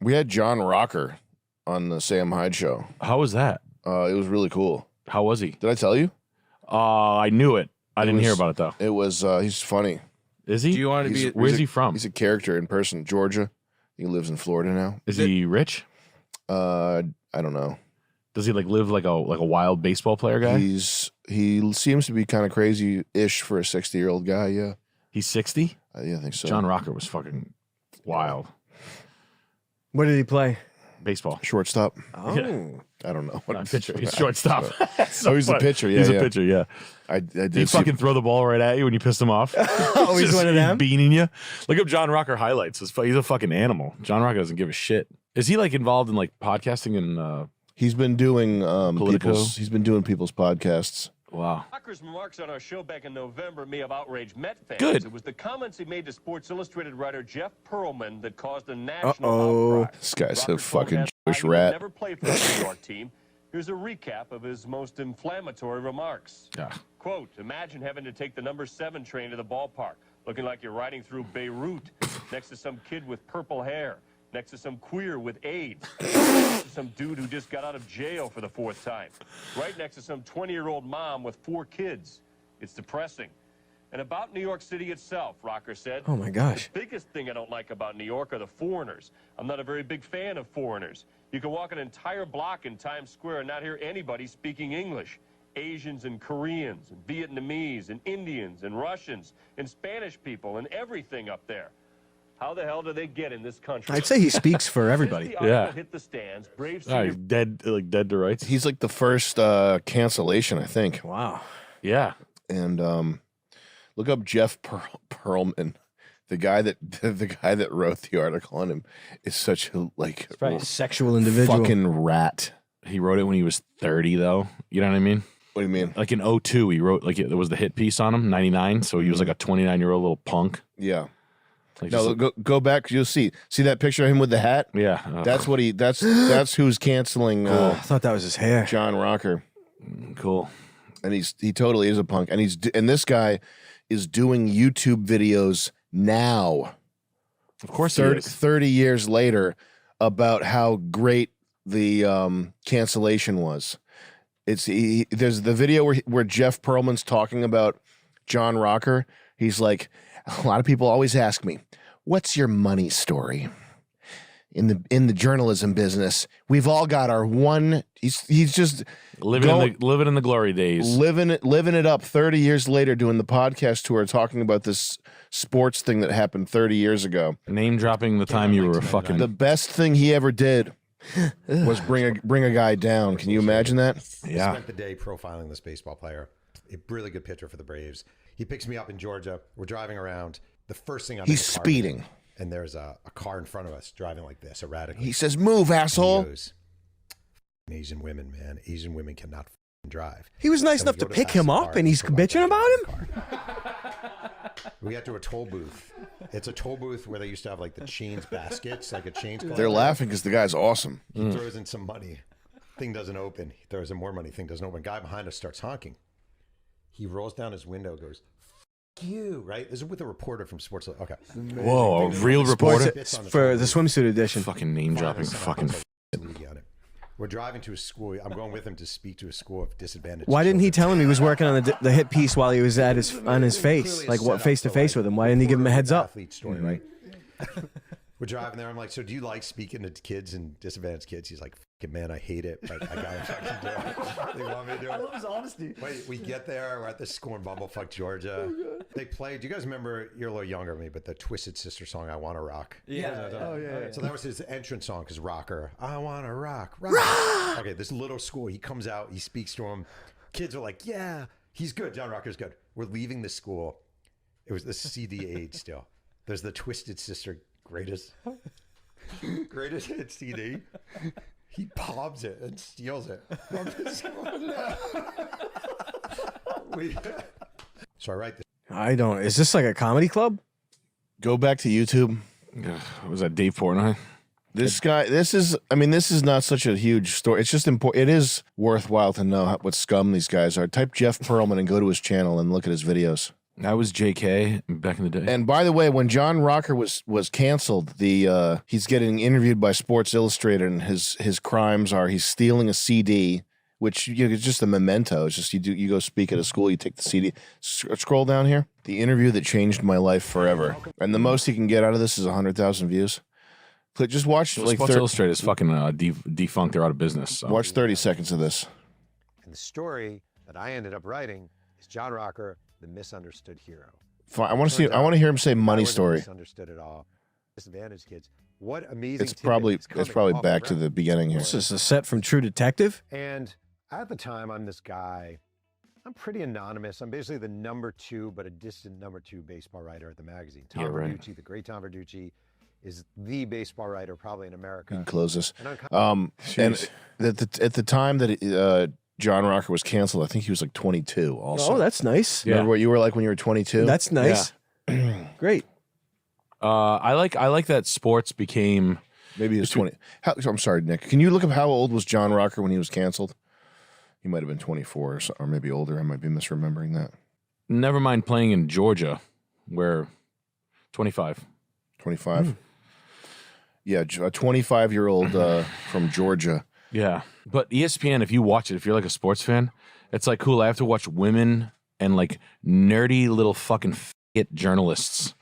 We had John Rocker on the Sam Hyde show. How was that? It was really cool. How was he? Did I tell you? I knew it. I didn't hear about it though. It was. He's funny. Is he? Do you want to be? Where's he from? He's a character in person. Georgia. He lives in Florida now. Is he rich? I don't know. Does he like live like a wild baseball player guy? He seems to be kind of crazy-ish for a 60-year-old guy. Yeah. He's 60? Yeah, I think so. John Rocker was fucking wild. What did he play? Baseball. Shortstop. Oh. Yeah. I don't know. Not pitcher. He's shortstop. So he's a pitcher. Yeah, He's a pitcher. Yeah. I did. He'd fucking throw the ball right at you when you pissed him off. Oh, he's one of them? Beaning you. Look up John Rocker highlights. He's a fucking animal. John Rocker doesn't give a shit. Is he like involved in like podcasting and He's been doing Politico? people's podcasts. wow. Rocker's remarks on our show back in November may have outraged Met fans. Good. It was the comments he made to Sports Illustrated writer Jeff Pearlman that caused a national outcry. This guy's a Rocker fucking told Jewish Hyde he would rat. never play for the New York team. Here's a recap of his most inflammatory remarks. Yeah. Quote, imagine having to take the number 7 train to the ballpark, looking like you're riding through Beirut, next to some kid with purple hair, next to some queer with AIDS, next to some dude who just got out of jail for the 4th time, right next to some 20-year-old mom with 4 kids. It's depressing. And about New York City itself, Rocker said, Oh my gosh. the biggest thing I don't like about New York are the foreigners. I'm not a very big fan of foreigners. You can walk an entire block in Times Square and not hear anybody speaking English. Asians and Koreans and Vietnamese and Indians and Russians and Spanish people and everything up there. How the hell do they get in this country? I'd say he speaks for everybody. Since the article hit the stands, Braves He's dead to rights. He's like the first cancellation, I think. Wow. Yeah. And look up Jeff Pearlman. The guy that wrote the article on him is such a like Probably a sexual individual. fucking rat. He wrote it when he was 30 though. You know what I mean? What do you mean? Like in 02, he wrote there was the hit piece on him, 99. So he was like a 29-year-old little punk. Yeah. Like No, go back. You'll see that picture of him with the hat. yeah. That's what he. That's who's canceling I thought that was his hair. John Rocker, cool. and he totally is a punk, and this guy is doing YouTube videos now. Of course, 30 years later, about how great the cancellation was. There's the video where Jeff Pearlman's talking about John Rocker. He's like, a lot of people always ask me, what's your money story? In the journalism business, we've all got our one. He's just living in the glory days, living it up. 30 years later, doing the podcast tour, talking about this sports thing that happened 30 years ago. name dropping the time you were a fucking. The best thing he ever did was bring a guy down. Can you imagine that? Yeah. Spent the day profiling this baseball player. A really good pitcher for the Braves. He picks me up in Georgia. We're driving around. The first thing He's speeding. And there's a car in front of us driving like this, erratically. He says, "Move, asshole." He goes, Asian women, man. Asian women cannot drive. He was nice enough to pick him up, and he's bitching about him? We got to a toll booth. It's a toll booth where they used to have like the chains baskets, like a chains collector. They're laughing because the guy's awesome. He throws in some money. Thing doesn't open. He throws in more money. Thing doesn't open. Guy behind us starts honking. He rolls down his window, goes, "F you," right? This is with a reporter from Sports. Okay. Whoa, a real reporter For the swimsuit edition. fucking name dropping. Fucking. We're driving to a school. I'm going with him to speak to a school of disadvantaged. Why didn't he children. tell him he was working on the hit piece while he was on his face? Like what face to face with him? Why didn't he give him a heads up? Athlete story, right? We're driving there. I'm like, so do you like speaking to kids and disadvantaged kids? He's like, fucking man, I hate it, but I gotta fucking do it. They want me to do it. I love his honesty. Wait, we get there. We're at this school in Bumblefuck, Georgia. They play. Do you guys remember? You're a little younger than me, but the Twisted Sister song, "I Want to Rock." Yeah. Oh yeah. So that was his entrance song, because Rocker, I want to rock. Okay, this little school. He comes out. He speaks to him. Kids are like, yeah, he's good. John Rocker's good. We're leaving the school. It was the CD age still. There's the Twisted Sister greatest hit CD. He palms it and steals it. So I write this. I don't. Is this like a comedy club? Go back to YouTube. Was that Dave Portnoy? This guy. This is not such a huge story. It's just important. It is worthwhile to know what scum these guys are. Type Jeff Pearlman and go to his channel and look at his videos. That was JK back in the day. And by the way, when John Rocker was canceled, he's getting interviewed by Sports Illustrated, and his crimes are he's stealing a CD, which it's just a memento. It's just you go speak at a school, you take the CD. Scroll down here. The interview that changed my life forever, and the most he can get out of this is 100,000 views. Just watch Sports Illustrated is fucking defunct. They're out of business. So. Watch 30 seconds of this. And the story that I ended up writing is John Rocker, the misunderstood hero. I want to hear him say money story. Misunderstood at all. Disadvantaged kids. What amazing. It's probably back to the beginning here. This is a set from True Detective. And at the time, I'm this guy. I'm pretty anonymous. I'm basically the number 2, but a distant number 2 baseball writer at the magazine. Tom Verducci, the great Tom Verducci, is the baseball writer probably in America. You can close this. And at the time that John Rocker was canceled, I think he was like 22 also. Oh, that's nice. Remember what you were like when you were 22? That's nice. Yeah. Great. I like that sports became... Maybe he was 20. I'm sorry, Nick. Can you look up how old was John Rocker when he was canceled? He might have been 24 or maybe older. I might be misremembering that. Never mind playing in Georgia, where 25. 25? Yeah, a 25-year-old from Georgia. Yeah. But ESPN, if you watch it, if you're like a sports fan, it's like, cool, I have to watch women and like nerdy little fucking journalists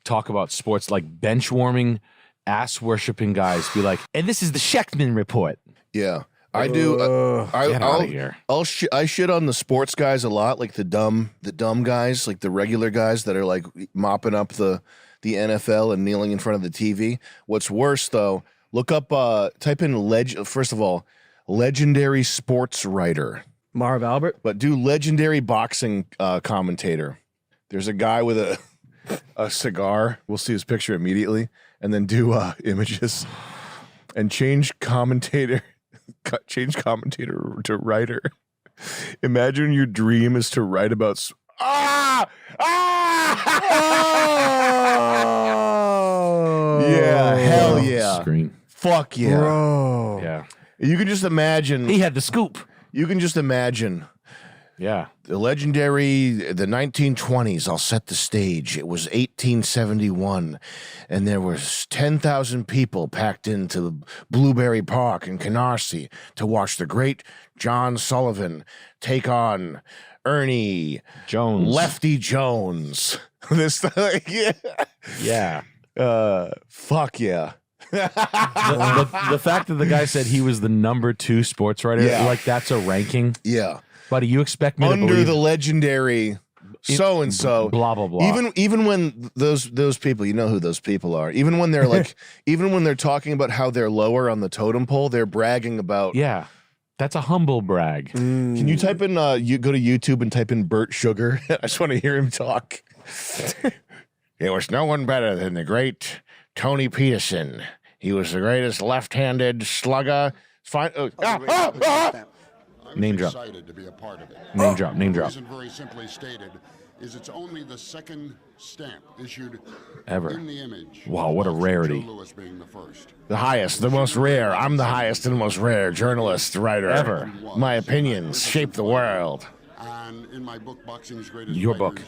talk about sports, like bench warming, ass worshiping guys be like, and this is the Sheckman report. Yeah. I do. Get out of here. I shit on the sports guys a lot, like the dumb guys, like the regular guys that are like mopping up the NFL and kneeling in front of the TV. What's worse though, look up, type in first of all, legendary sports writer. Marv Albert. But do legendary boxing commentator. There's a guy with a cigar. We'll see his picture immediately, and then do images and change commentator to writer. Imagine your dream is to write about yeah, hell yeah. Screen. Fuck yeah. Bro. Yeah. You can just imagine. He had the scoop. You can just imagine. Yeah. The 1920s, I'll set the stage. It was 1871, and there was 10,000 people packed into Blueberry Park in Canarsie to watch the great John Sullivan take on Ernie Jones. Lefty Jones. This, yeah. Yeah. Fuck yeah. The fact that the guy said he was the number 2 sports writer, Yeah. like that's a ranking. Yeah. Buddy, you expect me to Under believe the legendary so and so, blah blah blah. Even when those people, you know who those people are. Even when they're like, even when they're talking about how they're lower on the totem pole, they're bragging about. Yeah, that's a humble brag. Can you type in? You go to YouTube and type in Burt Sugar. I just want to hear him talk. There was no one better than the great Tony Peterson. He was the greatest left-handed slugger. Fine. Name drop. Excited to be a part of it. Name drop. Name The drop. reason, very simply stated, is it's only the second stamp issued Ever. in the image. Wow, what a rarity. Joe Louis being the first. The highest, the most rare. I'm the highest and most rare journalist, writer Ever. My opinions shape the world. And in my book, Boxing's Greatest Your Writers, book.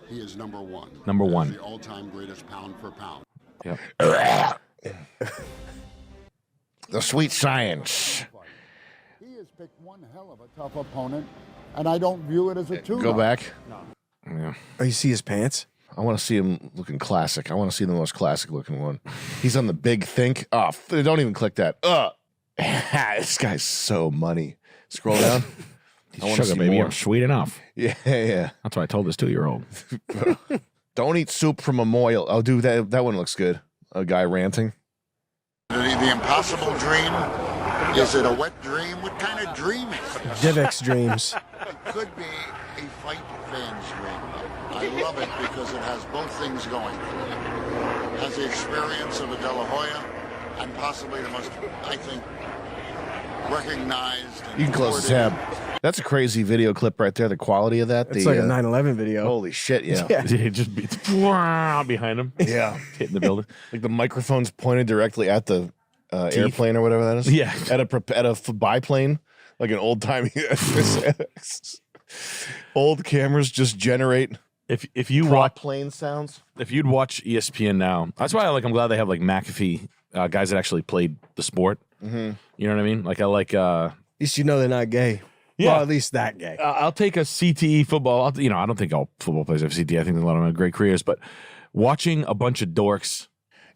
he is number 1. Number As 1. the all-time greatest pound for pound. Yep. The sweet science. He has picked one hell of a tough opponent, and I don't view it as a tune-up. Go back. Yeah. Oh, you see his pants? I want to see him looking classic. I want to see the most classic looking one. He's on the big think. Oh, don't even click that. This guy's so money. Scroll down. I want to Sugar, see baby, more. I'm sweet enough. Yeah, yeah. That's what I told this 2-year-old. Don't eat soup from a moil. Oh, dude, that one looks good. A guy ranting. The impossible dream? Is it a wet dream? What kind of dream is it? Divx dreams. It could be a fight fan's dream. I love it because it has both things going for it. It has the experience of a De La Hoya and possibly the most, I think, recognized. And You can close the tab. That's a crazy video clip right there. The quality of that. It's like a 9/11 video. Holy shit, yeah. Yeah. It just beats behind him. Yeah. Hitting the building. Like the microphone's pointed directly at the airplane or whatever that is. Yeah. At a biplane, like an old timey. Old cameras just generate if you prop watch plane sounds. if you'd watch ESPN now, that's why I'm glad they have like McAfee guys that actually played the sport. Mm-hmm. You know what I mean? Like I like At least you know they're not gay. Yeah. Well, at least that gay. I'll take a CTE football. I don't think all football players have CTE. I think a lot of them have great careers, but watching a bunch of dorks,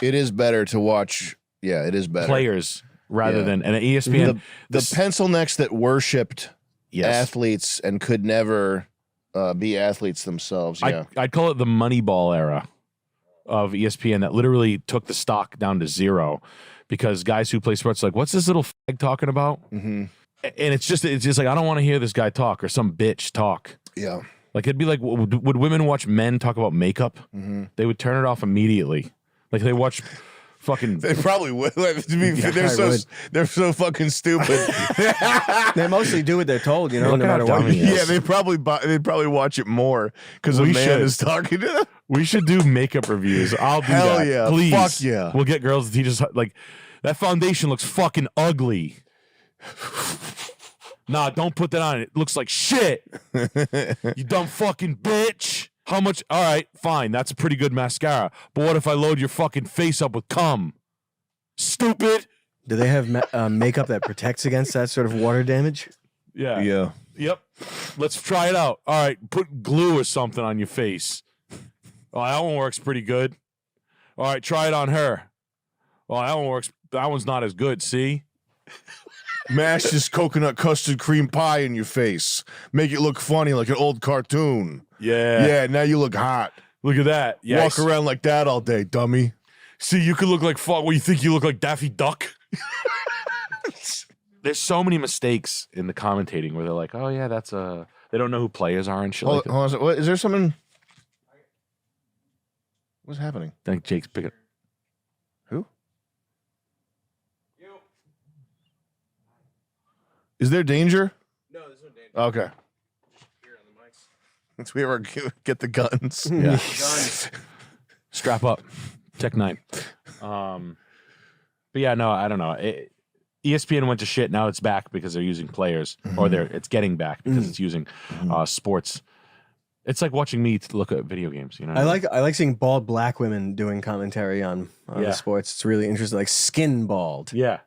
it is better to watch. Yeah, it is better players rather than and ESPN. The pencil necks that worshipped athletes and could never be athletes themselves. Yeah, I'd call it the Moneyball era of ESPN that literally took the stock down to zero because guys who play sports are like, what's this little fag talking about? Mm-hmm. And it's just like, I don't want to hear this guy talk or some bitch talk. Yeah. Like it'd be like, would women watch men talk about makeup? Mm-hmm. They would turn it off immediately. Like they watch fucking. They probably would. They're so fucking stupid. They mostly do what they're told, no matter what. Yeah, they probably watch it more because a man is talking to them. We should do makeup reviews. I'll do Hell that. yeah. Please. Fuck yeah. We'll get girls to teach us like that foundation looks fucking ugly. Nah, don't put that on. It looks like shit. You dumb fucking bitch. How much? All right, fine. That's a pretty good mascara. But what if I load your fucking face up with cum? Stupid. Do they have makeup that protects against that sort of water damage? Yeah. Yeah. Yep. Let's try it out. All right, put glue or something on your face. Oh, that one works pretty good. All right, try it on her. Oh, that one works. That one's not as good. See? Mash this coconut custard cream pie in your face. Make it look funny like an old cartoon. Yeah. Yeah, now you look hot. Look at that. Yes. Walk around like that all day, dummy. See, you could look like fuck. What, you think you look like Daffy Duck? There's so many mistakes in the commentating where they're like, oh, yeah, that's a. They don't know who players are and shit like that. Hold on. What, is there something? What's happening? I think Jake's picking. Who? Is there danger? No, there's no danger. Okay. Here on the mics. Let's we ever get the guns. Yeah. Strap up. Tech 9. But yeah, no, I don't know. ESPN went to shit. Now it's back because they're using players, or it's getting back because it's using sports. It's like watching me look at video games. You know, I like seeing bald black women doing commentary on the sports. It's really interesting, like skin bald. Yeah,